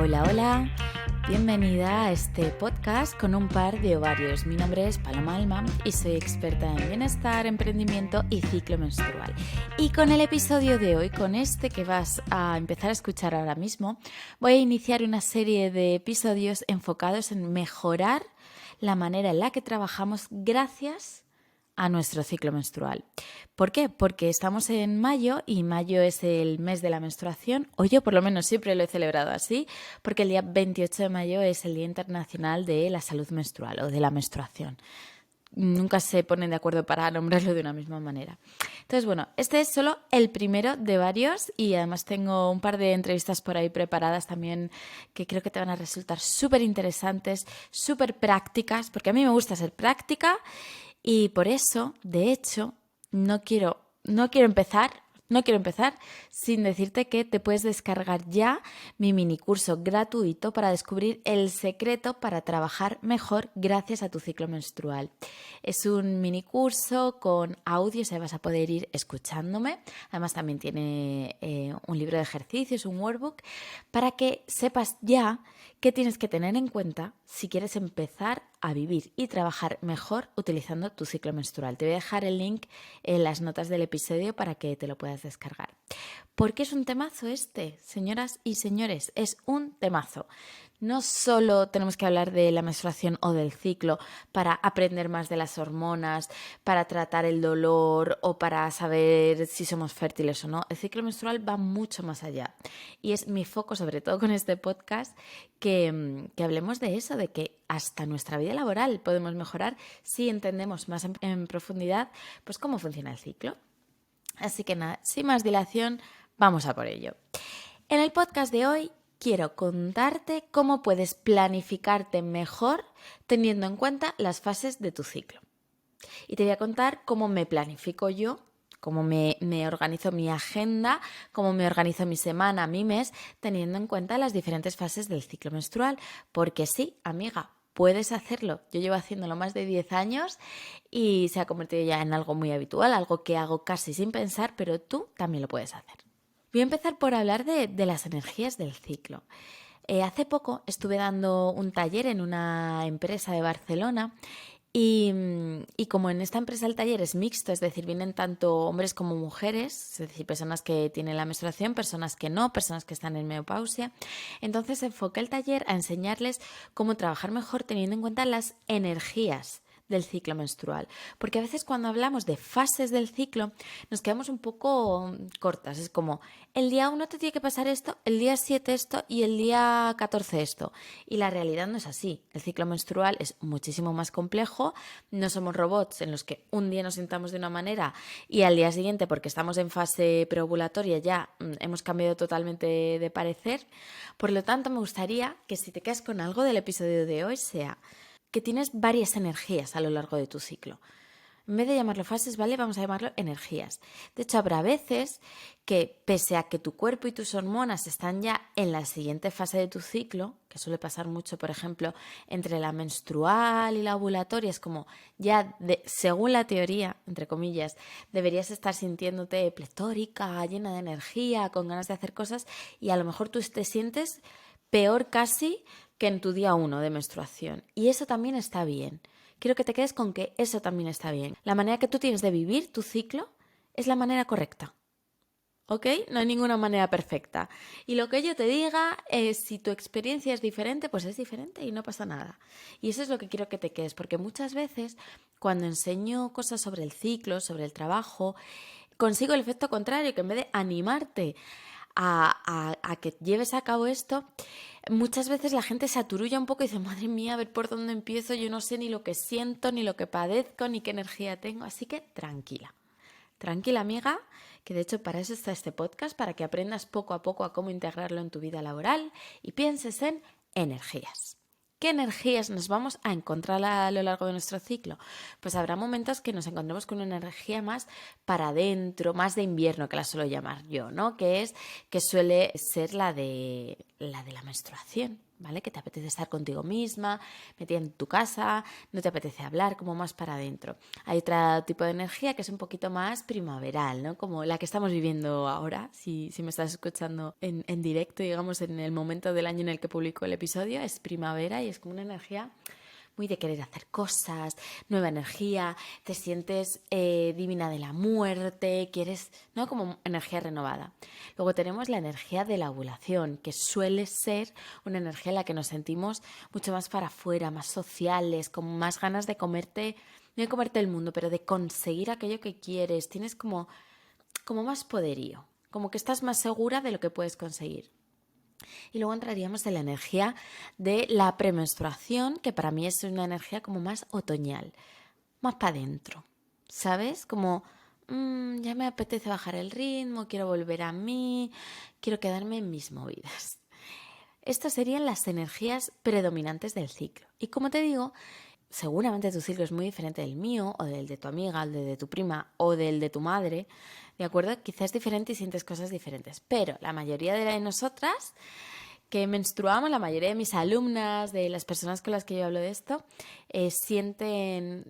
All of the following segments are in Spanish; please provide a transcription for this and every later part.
Hola, hola, bienvenida a este podcast con un par de ovarios. Mi nombre es Paloma Alma y soy experta en bienestar, emprendimiento y ciclo menstrual. Y con el episodio de hoy, con este que vas a empezar a escuchar ahora mismo, voy a iniciar una serie de episodios enfocados en mejorar la manera en la que trabajamos gracias a nuestro ciclo menstrual. ¿Por qué? Porque estamos en mayo y mayo es el mes de la menstruación, o yo por lo menos siempre lo he celebrado así, porque el día 28 de mayo es el Día Internacional de la Salud Menstrual o de la menstruación. Nunca se ponen de acuerdo para nombrarlo de una misma manera. Entonces, bueno, este es solo el primero de varios y además tengo un par de entrevistas por ahí preparadas también que creo que te van a resultar súper interesantes, súper prácticas, porque a mí me gusta ser práctica y por eso, de hecho, no quiero empezar sin decirte que te puedes descargar ya mi minicurso gratuito para descubrir el secreto para trabajar mejor gracias a tu ciclo menstrual. Es un minicurso con audios, vas a poder ir escuchándome. Además también tiene un libro de ejercicios, un workbook, para que sepas ya qué tienes que tener en cuenta si quieres empezar a vivir y trabajar mejor utilizando tu ciclo menstrual. Te voy a dejar el link en las notas del episodio para que te lo puedas descargar. ¿Por qué es un temazo este? Señoras y señores, es un temazo. No solo tenemos que hablar de la menstruación o del ciclo para aprender más de las hormonas, para tratar el dolor o para saber si somos fértiles o no. El ciclo menstrual va mucho más allá. Y es mi foco, sobre todo con este podcast, que hablemos de eso, de que hasta nuestra vida laboral podemos mejorar si entendemos más en profundidad pues cómo funciona el ciclo. Así que nada, sin más dilación, vamos a por ello. En el podcast de hoy quiero contarte cómo puedes planificarte mejor teniendo en cuenta las fases de tu ciclo. Y te voy a contar cómo me planifico yo, cómo me organizo mi agenda, cómo me organizo mi semana, mi mes, teniendo en cuenta las diferentes fases del ciclo menstrual. Porque sí, amiga, puedes hacerlo. Yo llevo haciéndolo más de 10 años y se ha convertido ya en algo muy habitual, algo que hago casi sin pensar, pero tú también lo puedes hacer. Voy a empezar por hablar de las energías del ciclo. Hace poco estuve dando un taller en una empresa de Barcelona y como en esta empresa el taller es mixto, es decir, vienen tanto hombres como mujeres, es decir, personas que tienen la menstruación, personas que no, personas que están en menopausia, entonces enfoqué el taller a enseñarles cómo trabajar mejor teniendo en cuenta las energías del ciclo menstrual, porque a veces cuando hablamos de fases del ciclo nos quedamos un poco cortas, es como el día 1 te tiene que pasar esto, el día 7 esto y el día 14 esto, y la realidad no es así. El ciclo menstrual es muchísimo más complejo, no somos robots en los que un día nos sintamos de una manera y al día siguiente, porque estamos en fase preovulatoria, ya hemos cambiado totalmente de parecer. Por lo tanto, me gustaría que si te quedas con algo del episodio de hoy sea que tienes varias energías a lo largo de tu ciclo. En vez de llamarlo fases, ¿vale? Vamos a llamarlo energías. De hecho, habrá veces que, pese a que tu cuerpo y tus hormonas están ya en la siguiente fase de tu ciclo, que suele pasar mucho, por ejemplo, entre la menstrual y la ovulatoria, es como ya, según la teoría, entre comillas, deberías estar sintiéndote pletórica, llena de energía, con ganas de hacer cosas, y a lo mejor tú te sientes peor casi que en tu día 1 de menstruación. Y eso también está bien. Quiero que te quedes con que eso también está bien. La manera que tú tienes de vivir tu ciclo es la manera correcta. ¿Ok? No hay ninguna manera perfecta. Y lo que yo te diga es, si tu experiencia es diferente, pues es diferente y no pasa nada. Y eso es lo que quiero que te quedes, porque muchas veces cuando enseño cosas sobre el ciclo, sobre el trabajo, consigo el efecto contrario, que en vez de animarte a que lleves a cabo esto, muchas veces la gente se aturulla un poco y dice, madre mía, a ver por dónde empiezo, yo no sé ni lo que siento, ni lo que padezco, ni qué energía tengo, así que tranquila. Tranquila, amiga, que de hecho para eso está este podcast, para que aprendas poco a poco a cómo integrarlo en tu vida laboral y pienses en energías. ¿Qué energías nos vamos a encontrar a lo largo de nuestro ciclo? Pues habrá momentos que nos encontremos con una energía más para adentro, más de invierno, que la suelo llamar yo, ¿no? Que suele ser la de la menstruación. ¿vale? Que te apetece estar contigo misma, metida en tu casa, no te apetece hablar, como más para adentro. Hay otro tipo de energía que es un poquito más primaveral, ¿no? Como la que estamos viviendo ahora, si me estás escuchando en directo, digamos, en el momento del año en el que publico el episodio, es primavera y es como una energía muy de querer hacer cosas, nueva energía, te sientes divina de la muerte, quieres, ¿no? Como energía renovada. Luego tenemos la energía de la ovulación, que suele ser una energía en la que nos sentimos mucho más para afuera, más sociales, con más ganas de comerte, no de comerte el mundo, pero de conseguir aquello que quieres. Tienes como más poderío, como que estás más segura de lo que puedes conseguir. Y luego entraríamos en la energía de la premenstruación, que para mí es una energía como más otoñal, más para adentro, ¿sabes? Como ya me apetece bajar el ritmo, quiero volver a mí, quiero quedarme en mis movidas. Estas serían las energías predominantes del ciclo. Y como te digo, seguramente tu ciclo es muy diferente del mío, o del de tu amiga, o del de tu prima, o del de tu madre, ¿de acuerdo? Quizás es diferente y sientes cosas diferentes, pero la mayoría de nosotras que menstruamos, la mayoría de mis alumnas, de las personas con las que yo hablo de esto, sienten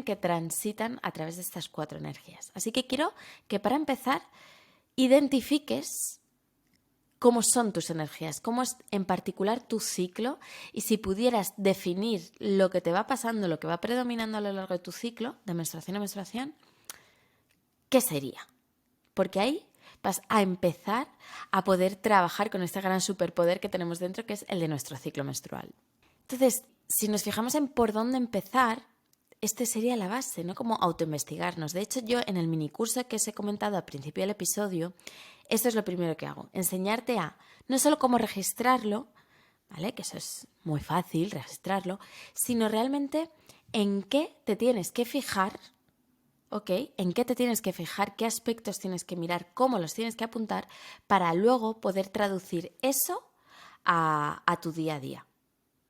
que transitan a través de estas 4 energías. Así que quiero que para empezar identifiques cómo son tus energías, cómo es en particular tu ciclo, y si pudieras definir lo que te va pasando, lo que va predominando a lo largo de tu ciclo, de menstruación a menstruación, ¿qué sería? Porque ahí vas a empezar a poder trabajar con este gran superpoder que tenemos dentro, que es el de nuestro ciclo menstrual. Entonces, si nos fijamos en por dónde empezar, este sería la base, ¿no? Como autoinvestigarnos. De hecho, yo en el minicurso que os he comentado al principio del episodio, esto es lo primero que hago, enseñarte a no solo cómo registrarlo, ¿vale? Que eso es muy fácil, registrarlo, sino realmente en qué te tienes que fijar. ¿Ok? ¿En qué te tienes que fijar? ¿Qué aspectos tienes que mirar? ¿Cómo los tienes que apuntar? Para luego poder traducir eso a tu día a día.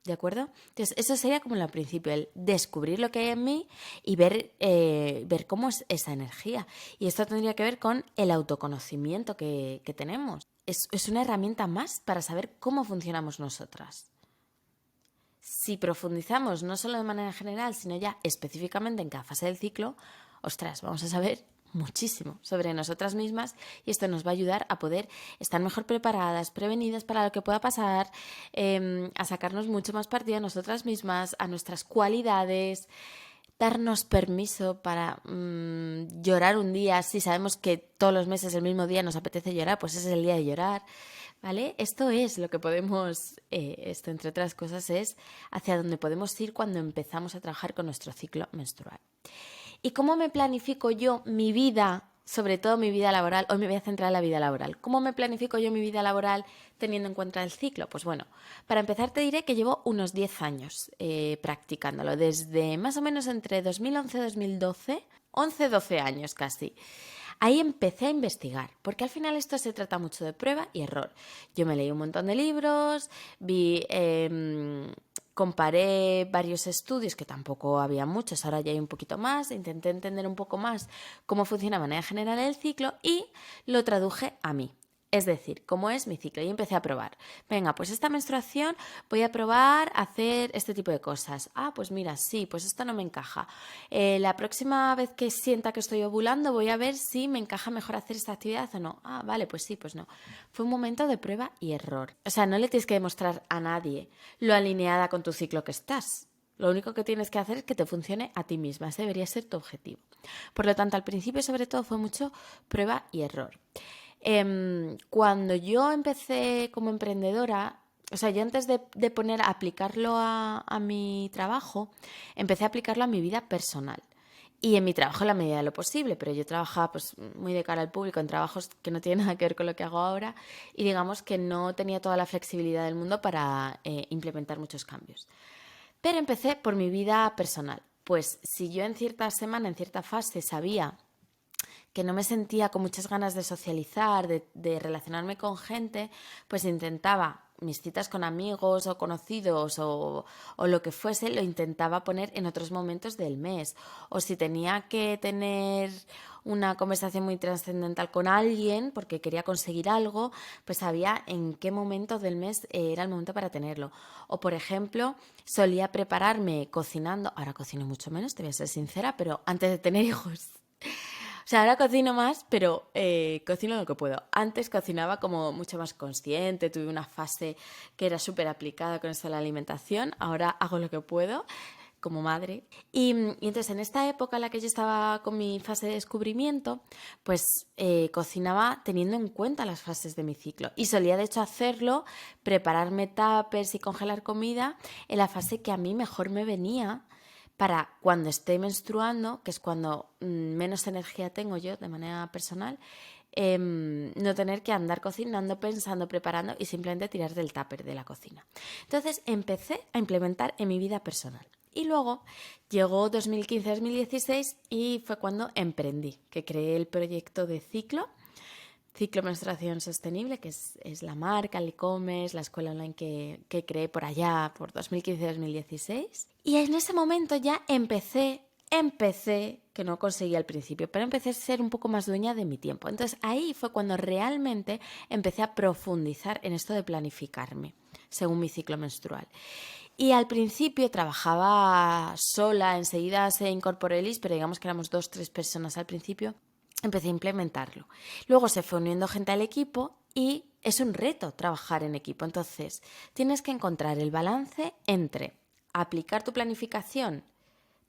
¿De acuerdo? Entonces, eso sería como al principio, el descubrir lo que hay en mí y ver cómo es esa energía. Y esto tendría que ver con el autoconocimiento que tenemos. Es una herramienta más para saber cómo funcionamos nosotras. Si profundizamos no solo de manera general, sino ya específicamente en cada fase del ciclo, ostras, vamos a saber muchísimo sobre nosotras mismas y esto nos va a ayudar a poder estar mejor preparadas, prevenidas para lo que pueda pasar, a sacarnos mucho más partido a nosotras mismas, a nuestras cualidades, darnos permiso para llorar un día. Si sabemos que todos los meses el mismo día nos apetece llorar, pues ese es el día de llorar, ¿vale? Esto es lo que podemos, esto entre otras cosas es hacia donde podemos ir cuando empezamos a trabajar con nuestro ciclo menstrual. ¿Y cómo me planifico yo mi vida, sobre todo mi vida laboral? Hoy me voy a centrar en la vida laboral. ¿Cómo me planifico yo mi vida laboral teniendo en cuenta el ciclo? Pues bueno, para empezar te diré que llevo unos 10 años practicándolo, desde más o menos entre 2011 y 2012, 11-12 años casi. Ahí empecé a investigar, porque al final esto se trata mucho de prueba y error. Yo me leí un montón de libros, comparé varios estudios, que tampoco había muchos, ahora ya hay un poquito más, intenté entender un poco más cómo funciona de manera general el ciclo y lo traduje a mí. Es decir, cómo es mi ciclo y empecé a probar. Venga, pues esta menstruación voy a probar a hacer este tipo de cosas. Ah, pues mira, sí, pues esto no me encaja. La próxima vez que sienta que estoy ovulando voy a ver si me encaja mejor hacer esta actividad o no. Ah, vale, pues sí, pues no. Fue un momento de prueba y error. O sea, no le tienes que demostrar a nadie lo alineada con tu ciclo que estás. Lo único que tienes que hacer es que te funcione a ti misma. Ese debería ser tu objetivo. Por lo tanto, al principio sobre todo fue mucho prueba y error. Cuando yo empecé como emprendedora, o sea, yo antes de poner a aplicarlo a mi trabajo, empecé a aplicarlo a mi vida personal. Y en mi trabajo en la medida de lo posible, pero yo trabajaba pues muy de cara al público en trabajos que no tienen nada que ver con lo que hago ahora y digamos que no tenía toda la flexibilidad del mundo para implementar muchos cambios. Pero empecé por mi vida personal. Pues si yo en cierta semana, en cierta fase sabía que no me sentía con muchas ganas de socializar, de relacionarme con gente, pues intentaba mis citas con amigos o conocidos o lo que fuese, lo intentaba poner en otros momentos del mes. O si tenía que tener una conversación muy trascendental con alguien porque quería conseguir algo, pues sabía en qué momento del mes era el momento para tenerlo. O, por ejemplo, solía prepararme cocinando, ahora cocino mucho menos, te voy a ser sincera, pero antes de tener hijos. O sea, ahora cocino más, pero cocino lo que puedo. Antes cocinaba como mucho más consciente, tuve una fase que era súper aplicada con esto de la alimentación, ahora hago lo que puedo como madre. Y entonces en esta época en la que yo estaba con mi fase de descubrimiento, pues cocinaba teniendo en cuenta las fases de mi ciclo. Y solía de hecho hacerlo, prepararme tuppers y congelar comida en la fase que a mí mejor me venía para cuando esté menstruando, que es cuando menos energía tengo yo de manera personal, no tener que andar cocinando, pensando, preparando y simplemente tirar del tupper de la cocina. Entonces empecé a implementar en mi vida personal. Y luego llegó 2015-2016 y fue cuando emprendí, que creé el proyecto de Ciclo Menstruación Sostenible, que es la marca, el e-commerce, la escuela online que creé por allá, por 2015-2016. Y en ese momento ya empecé, que no conseguí al principio, pero empecé a ser un poco más dueña de mi tiempo. Entonces ahí fue cuando realmente empecé a profundizar en esto de planificarme, según mi ciclo menstrual. Y al principio trabajaba sola, enseguida se incorporó Elis, pero digamos que éramos 2-3 personas al principio. Empecé a implementarlo. Luego se fue uniendo gente al equipo y es un reto trabajar en equipo. Entonces, tienes que encontrar el balance entre aplicar tu planificación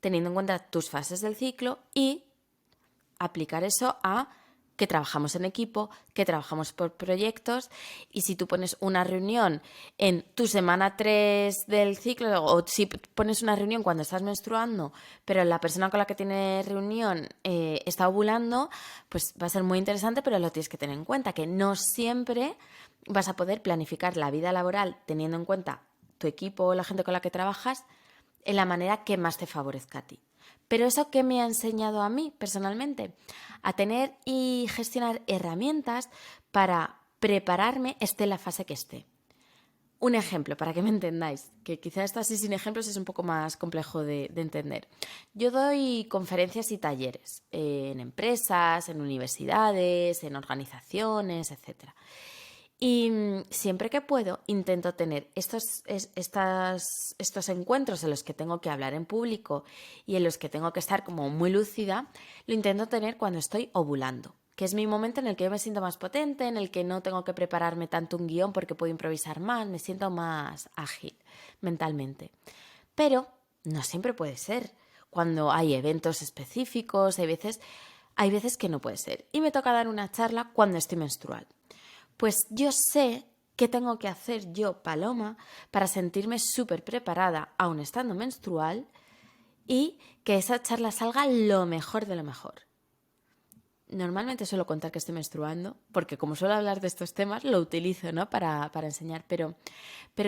teniendo en cuenta tus fases del ciclo y aplicar eso a que trabajamos en equipo, que trabajamos por proyectos, y si tú pones una reunión en tu semana 3 del ciclo, o si pones una reunión cuando estás menstruando, pero la persona con la que tienes reunión está ovulando, pues va a ser muy interesante, pero lo tienes que tener en cuenta, que no siempre vas a poder planificar la vida laboral teniendo en cuenta tu equipo o la gente con la que trabajas en la manera que más te favorezca a ti. Pero eso que me ha enseñado a mí personalmente, a tener y gestionar herramientas para prepararme esté en la fase que esté. Un ejemplo, para que me entendáis, que quizá esto así sin ejemplos es un poco más complejo de entender. Yo doy conferencias y talleres en empresas, en universidades, en organizaciones, etc. Y siempre que puedo intento tener estos encuentros en los que tengo que hablar en público y en los que tengo que estar como muy lúcida, lo intento tener cuando estoy ovulando, que es mi momento en el que yo me siento más potente, en el que no tengo que prepararme tanto un guión porque puedo improvisar más, me siento más ágil mentalmente. Pero no siempre puede ser. Cuando hay eventos específicos, hay veces que no puede ser. Y me toca dar una charla cuando estoy menstrual. Pues yo sé qué tengo que hacer yo, Paloma, para sentirme súper preparada, aun estando menstrual, y que esa charla salga lo mejor de lo mejor. Normalmente suelo contar que estoy menstruando, porque como suelo hablar de estos temas, lo utilizo, ¿no? para enseñar, pero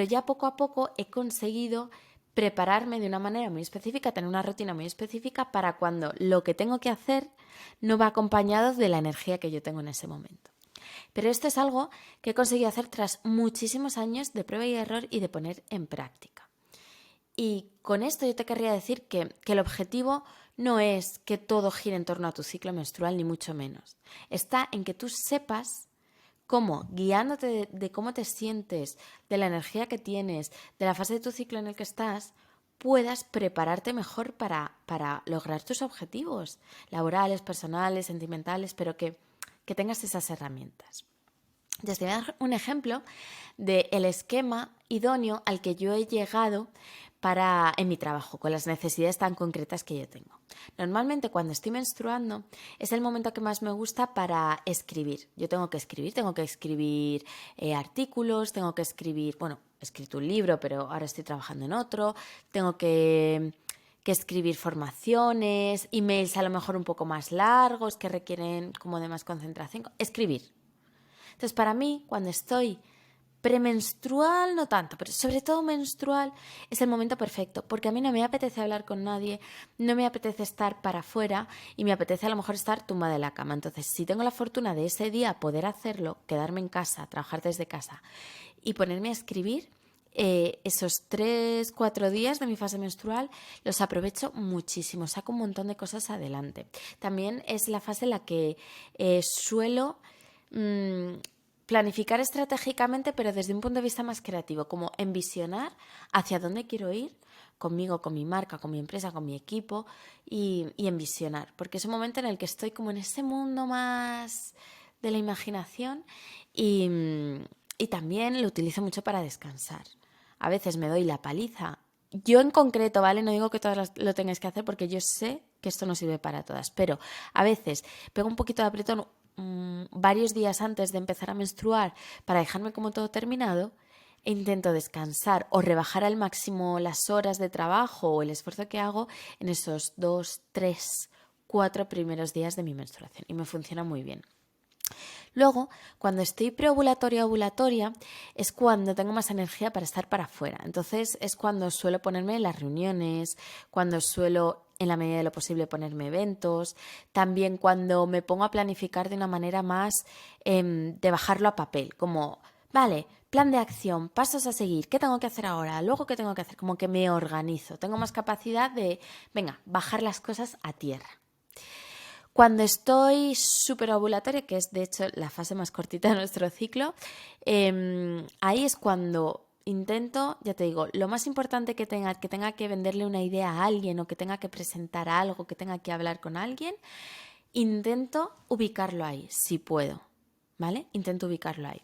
ya poco a poco he conseguido prepararme de una manera muy específica, tener una rutina muy específica para cuando lo que tengo que hacer no va acompañado de la energía que yo tengo en ese momento. Pero esto es algo que he conseguido hacer tras muchísimos años de prueba y error y de poner en práctica. Y con esto yo te querría decir que el objetivo no es que todo gire en torno a tu ciclo menstrual, ni mucho menos. Está en que tú sepas cómo, guiándote de cómo te sientes, de la energía que tienes, de la fase de tu ciclo en el que estás, puedas prepararte mejor para lograr tus objetivos laborales, personales, sentimentales, pero que tengas esas herramientas. Entonces, te voy a dar un ejemplo del esquema idóneo al que yo he llegado en mi trabajo, con las necesidades tan concretas que yo tengo. Normalmente cuando estoy menstruando es el momento que más me gusta para escribir. Yo tengo que escribir artículos, tengo que escribir, he escrito un libro, pero ahora estoy trabajando en otro, tengo que escribir formaciones, emails a lo mejor un poco más largos que requieren como de más concentración. Escribir. Entonces, para mí, cuando estoy Premenstrual no tanto, pero sobre todo menstrual es el momento perfecto, porque a mí no me apetece hablar con nadie, no me apetece estar para afuera y me apetece a lo mejor estar tumbada en la cama. Entonces, si tengo la fortuna de ese día poder hacerlo, quedarme en casa, trabajar desde casa y ponerme a escribir, esos 3-4 días de mi fase menstrual los aprovecho muchísimo, saco un montón de cosas adelante. También es la fase en la que suelo planificar estratégicamente, pero desde un punto de vista más creativo, como envisionar hacia dónde quiero ir conmigo, con mi marca, con mi empresa, con mi equipo y envisionar, porque es un momento en el que estoy como en ese mundo más de la imaginación y también lo utilizo mucho para descansar. A veces me doy la paliza. Yo en concreto, ¿vale? No digo que todas lo tengáis que hacer porque yo sé que esto no sirve para todas, pero a veces pego un poquito de apretón varios días antes de empezar a menstruar para dejarme como todo terminado e intento descansar o rebajar al máximo las horas de trabajo o el esfuerzo que hago en esos 2, 3, 4 primeros días de mi menstruación y me funciona muy bien. Luego, cuando estoy preovulatoria o ovulatoria, es cuando tengo más energía para estar para afuera. Entonces, es cuando suelo ponerme en las reuniones, cuando suelo, en la medida de lo posible, ponerme eventos, también cuando me pongo a planificar de una manera más de bajarlo a papel, como, vale, plan de acción, pasos a seguir, ¿qué tengo que hacer ahora? Luego, ¿qué tengo que hacer? Como que me organizo, tengo más capacidad de, venga, bajar las cosas a tierra. Cuando estoy súper ovulatoria, que es de hecho la fase más cortita de nuestro ciclo, ahí es cuando intento, ya te digo, lo más importante que tenga que venderle una idea a alguien o que tenga que presentar algo, que tenga que hablar con alguien, intento ubicarlo ahí, si puedo, ¿vale? Intento ubicarlo ahí.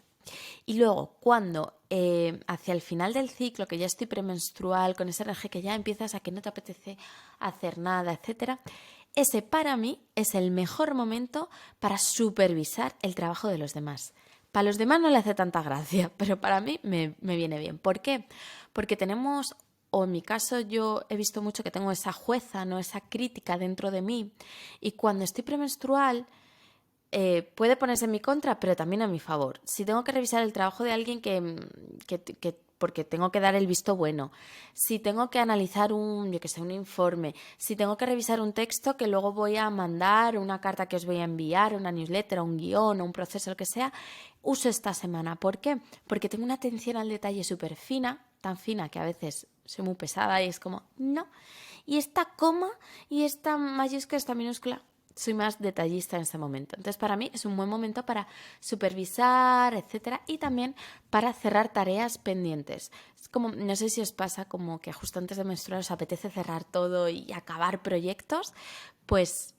Y luego, cuando hacia el final del ciclo, que ya estoy premenstrual, con ese RG que ya empiezas a que no te apetece hacer nada, etcétera, ese para mí es el mejor momento para supervisar el trabajo de los demás. Para los demás no le hace tanta gracia, pero para mí me viene bien. ¿Por qué? Porque tenemos, o en mi caso yo he visto mucho que tengo esa jueza, ¿no? Esa crítica dentro de mí. Y cuando estoy premenstrual, puede ponerse en mi contra, pero también a mi favor. Si tengo que revisar el trabajo de alguien porque tengo que dar el visto bueno, si tengo que analizar un informe, si tengo que revisar un texto que luego voy a mandar, una carta que os voy a enviar, una newsletter, un guión o un proceso, lo que sea, uso esta semana. ¿Por qué? Porque tengo una atención al detalle súper fina, tan fina que a veces soy muy pesada y es como, no. Y esta coma y esta mayúscula, esta minúscula, soy más detallista en este momento. Entonces, para mí es un buen momento para supervisar, etcétera, y también para cerrar tareas pendientes. Es como, no sé si os pasa como que justo antes de menstruar os apetece cerrar todo y acabar proyectos, pues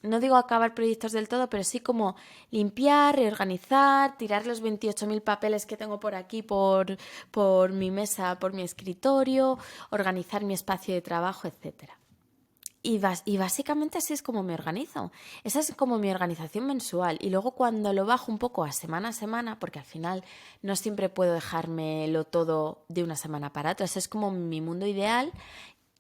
no digo acabar proyectos del todo, pero sí como limpiar, reorganizar, tirar los 28.000 papeles que tengo por aquí, por mi mesa, por mi escritorio, organizar mi espacio de trabajo, etcétera. Y básicamente así es como me organizo. Esa es como mi organización mensual. Y luego cuando lo bajo un poco a semana, porque al final no siempre puedo dejármelo todo de una semana para otra. Ese es como mi mundo ideal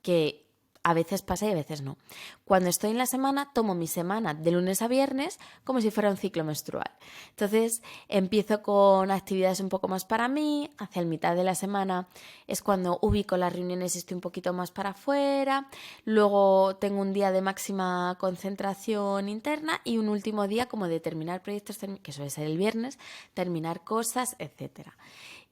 que a veces pasa y a veces no. Cuando estoy en la semana, tomo mi semana de lunes a viernes como si fuera un ciclo menstrual. Entonces empiezo con actividades un poco más para mí, hacia el mitad de la semana es cuando ubico las reuniones y estoy un poquito más para afuera, luego tengo un día de máxima concentración interna y un último día como de terminar proyectos, que suele ser el viernes, terminar cosas, etc.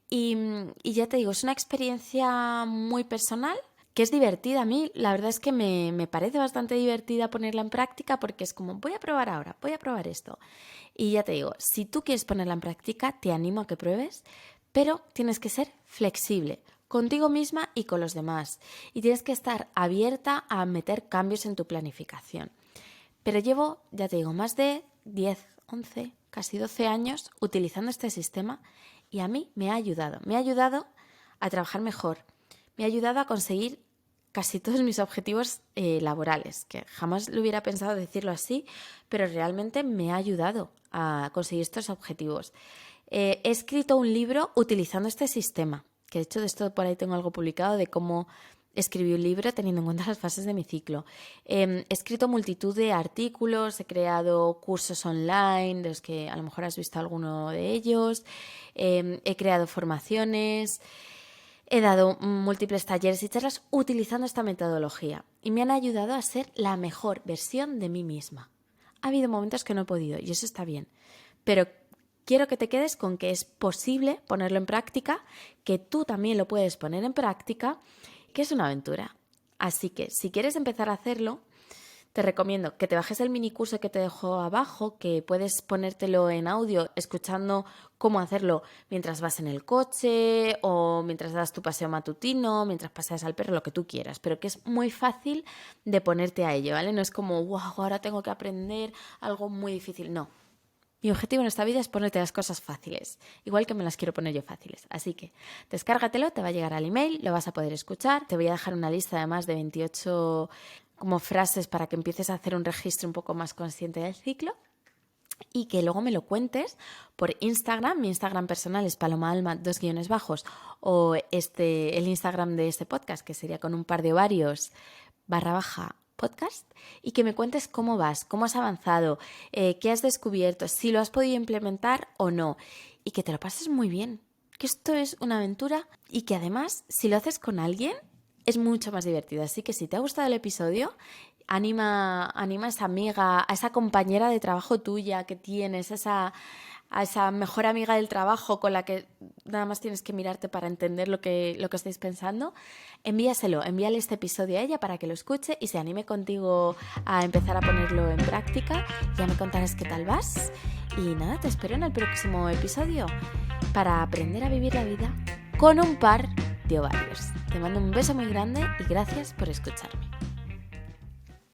Y ya te digo, es una experiencia muy personal, que es divertida. A mí la verdad es que me parece bastante divertida ponerla en práctica porque es como, voy a probar ahora, voy a probar esto. Y ya te digo, si tú quieres ponerla en práctica, te animo a que pruebes, pero tienes que ser flexible contigo misma y con los demás. Y tienes que estar abierta a meter cambios en tu planificación. Pero llevo, ya te digo, más de 10, 11, casi 12 años utilizando este sistema y a mí me ha ayudado. Me ha ayudado a trabajar mejor. Me ha ayudado a conseguir casi todos mis objetivos laborales, que jamás lo hubiera pensado decirlo así, pero realmente me ha ayudado a conseguir estos objetivos. He escrito un libro utilizando este sistema, que de hecho de esto por ahí tengo algo publicado de cómo escribí un libro teniendo en cuenta las fases de mi ciclo. He escrito multitud de artículos, he creado cursos online, de los que a lo mejor has visto alguno de ellos, he creado formaciones, he dado múltiples talleres y charlas utilizando esta metodología y me han ayudado a ser la mejor versión de mí misma. Ha habido momentos que no he podido y eso está bien, pero quiero que te quedes con que es posible ponerlo en práctica, que tú también lo puedes poner en práctica, que es una aventura. Así que si quieres empezar a hacerlo, te recomiendo que te bajes el mini curso que te dejo abajo, que puedes ponértelo en audio escuchando cómo hacerlo mientras vas en el coche o mientras das tu paseo matutino, mientras paseas al perro, lo que tú quieras, pero que es muy fácil de ponerte a ello, ¿vale? No es como, wow, ahora tengo que aprender algo muy difícil, no. Mi objetivo en esta vida es ponerte las cosas fáciles, igual que me las quiero poner yo fáciles. Así que descárgatelo, te va a llegar al email, lo vas a poder escuchar. Te voy a dejar una lista además de 28 como frases para que empieces a hacer un registro un poco más consciente del ciclo y que luego me lo cuentes por Instagram. Mi Instagram personal es palomaalma _, o el Instagram de este podcast, que sería con un par de ovarios _ podcast, y que me cuentes cómo vas, cómo has avanzado, qué has descubierto, si lo has podido implementar o no, y que te lo pases muy bien, que esto es una aventura y que además si lo haces con alguien es mucho más divertido. Así que si te ha gustado el episodio, anima a esa amiga, a esa compañera de trabajo tuya que tienes, a esa mejor amiga del trabajo con la que nada más tienes que mirarte para entender lo que estáis pensando. Envíale este episodio a ella para que lo escuche y se anime contigo a empezar a ponerlo en práctica. Ya me contarás qué tal vas. Y nada, te espero en el próximo episodio para aprender a vivir la vida con un par de ovarios. Te mando un beso muy grande y gracias por escucharme.